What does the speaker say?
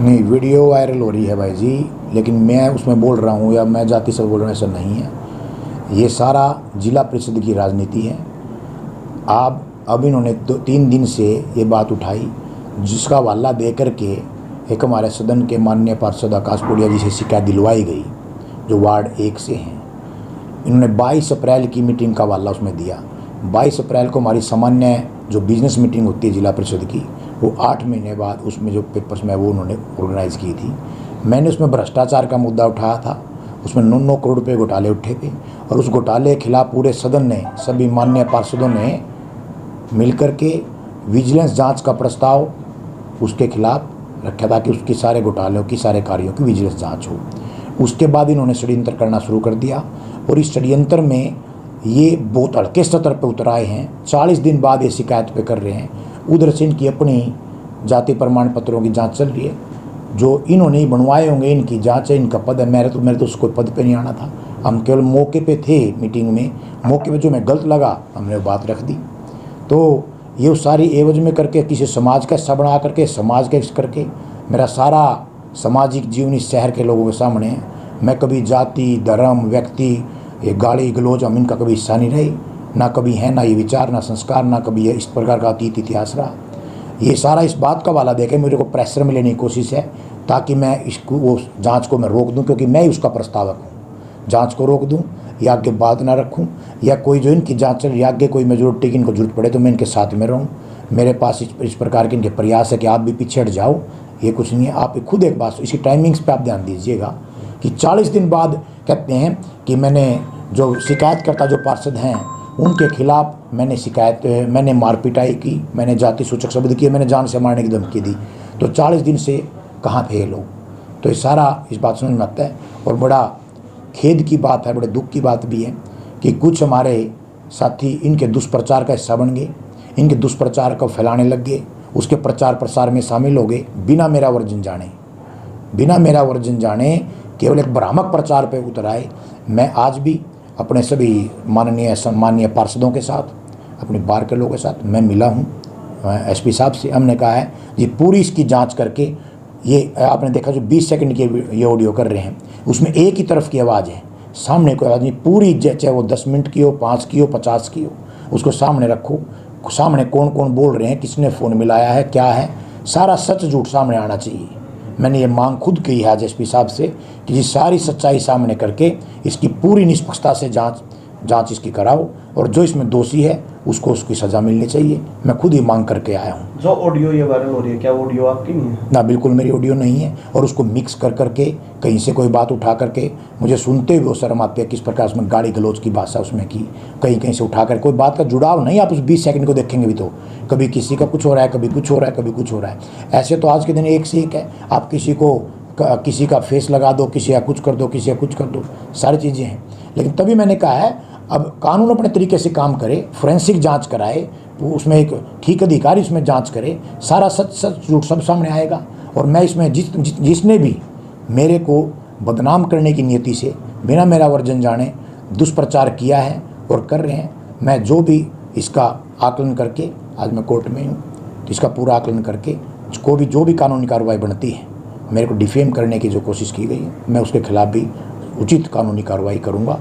नहीं, video viral हो रही है भाई जी, लेकिन मैं उसमें बोल रहा हूँ या मैं जाति से बोल रहा हूँ, ऐसा नहीं है। ये सारा जिला परिषद की राजनीति है। अब इन्होंने 3 दिन से ये बात उठाई, जिसका हवाला दे करके एक हमारे सदन के माननीय पार्षद आकाश पुड़िया जी से शिकायत दिलवाई गई, जो वार्ड 1 से हैं। इन्होंने 22 अप्रैल की मीटिंग का हवाला उसमें दिया। 22 अप्रैल को हमारी सामान्य जो बिजनेस मीटिंग होती है जिला परिषद की, वो 8 महीने बाद उसमें जो पेपर्स में वो उन्होंने ऑर्गेनाइज़ की थी। मैंने उसमें भ्रष्टाचार का मुद्दा उठाया था। उसमें 9 करोड़ रुपये घोटाले उठे थे और उस घोटाले के खिलाफ पूरे सदन ने, सभी माननीय पार्षदों ने मिलकर के विजिलेंस जांच का प्रस्ताव उसके खिलाफ रखा था कि उसकी सारे घोटालों की, सारे कार्यों की विजिलेंस जांच हो। उसके बाद इन्होंने षड्यंत्र करना शुरू कर दिया और इस षड्यंत्र में ये बहुत हल्के स्तर पर उतर आए हैं। 40 दिन बाद ये शिकायत पे कर रहे हैं। उधर से इनकी अपनी जाति प्रमाण पत्रों की जांच चल रही है, जो इन्होंने ही बनवाए होंगे, इनकी जांच है, इनका पद है। मेरे तो उसको पद पे नहीं आना था। हम केवल मौके पे थे मीटिंग में, मौके पे जो मैं गलत लगा हमने वो बात रख दी। तो ये सारी एवज में करके किसी समाज का हिस्सा बना करके, समाज का हिस्सा करके मेरा सारा सामाजिक जीवन इस शहर के लोगों के सामने है। मैं कभी जाति, धर्म, व्यक्ति, ये गाली गलौज, हम इनका कभी हिस्सा नहीं रहे, ना कभी है, ना ये विचार, ना संस्कार, ना कभी ये इस प्रकार का अतीत इतिहास रहा। ये सारा इस बात का वाला देके मेरे को प्रेशर में लेने की कोशिश है, ताकि मैं इसको, वो जांच को मैं रोक दूं, क्योंकि मैं ही उसका प्रस्तावक हूँ। जांच को रोक दूं या आगे बात ना रखूं, या कोई जो इनकी जांच चल रही है आगे कोई मेजोरिटी की इनको जरूरत पड़े तो मैं इनके साथ में रहूं। मेरे पास इस प्रकार के इनके प्रयास है कि आप भी पीछे हट जाओ, ये कुछ नहीं है। आप खुद एक बात, इसकी टाइमिंग्स पे आप ध्यान दीजिएगा कि 40 दिन बाद कहते हैं कि मैंने जो शिकायतकर्ता जो पार्षद हैं उनके खिलाफ मैंने मारपीटाई की, मैंने जाति सूचक शब्द किए, मैंने जान से मारने की धमकी दी। तो 40 दिन से कहाँ थे ये लोग? तो ये सारा इस बात समझ में आता है। और बड़ा खेद की बात है, बड़े दुख की बात भी है कि कुछ हमारे साथी इनके दुष्प्रचार का हिस्सा बन गए, इनके दुष्प्रचार को फैलाने लग गए, उसके प्रचार प्रसार में शामिल हो गए बिना मेरा वर्जन जाने, केवल एक भ्रामक प्रचार पे उतर आए। मैं आज भी अपने सभी माननीय सम्माननीय पार्षदों के साथ, अपने बार के लोगों के साथ मैं मिला हूँ। एसपी साहब से हमने कहा है ये पूरी इसकी जांच करके, ये आपने देखा जो 20 सेकंड की ये ऑडियो कर रहे हैं, उसमें एक ही तरफ की आवाज़ है, सामने कोई आवाज़ नहीं। पूरी, चाहे वो 10 मिनट की हो, 5 की हो, 50 की हो, उसको सामने रखो। सामने कौन कौन बोल रहे हैं, किसने फ़ोन मिलाया है, क्या है, सारा सच झूठ सामने आना चाहिए। मैंने ये मांग खुद की है आज एसपी साहब से कि ये सारी सच्चाई सामने करके इसकी पूरी निष्पक्षता से जांच इसकी कराओ, और जो इसमें दोषी है उसको उसकी सज़ा मिलनी चाहिए। मैं खुद ही मांग करके आया हूँ। जो ऑडियो ये वायरल हो रही है, क्या वो ऑडियो आपकी नहीं है? ना, बिल्कुल मेरी ऑडियो नहीं है। और उसको मिक्स कर करके कहीं से कोई बात उठा करके, मुझे सुनते हुए शर्म आती है किस प्रकार उसमें गाली गलौज की भाषा उसमें की, कहीं से उठा कर, कोई बात का जुड़ाव नहीं। आप उस 20 सेकंड को देखेंगे भी तो कभी किसी का कुछ हो रहा है, कभी कुछ हो रहा है, कभी कुछ हो रहा है। ऐसे तो आज के दिन एक से एक है। आप किसी का फेस लगा दो, किसी का कुछ कर दो, किसी का कुछ कर दो, सारी चीज़ें हैं। लेकिन तभी मैंने कहा है अब कानून अपने तरीके से काम करे, फोरेंसिक जांच कराए, वो उसमें एक ठीक अधिकारी उसमें जांच करे, सारा सच झूठ सब सामने आएगा। और मैं इसमें जिसने भी मेरे को बदनाम करने की नीयति से बिना मेरा वर्जन जाने दुष्प्रचार किया है और कर रहे हैं, मैं जो भी इसका आकलन करके, आज मैं कोर्ट में हूँ, तो इसका पूरा आकलन करके जो भी कानूनी कार्रवाई बनती है, मेरे को डिफेम करने की जो कोशिश की गई है, मैं उसके खिलाफ भी उचित कानूनी कार्रवाई करूँगा।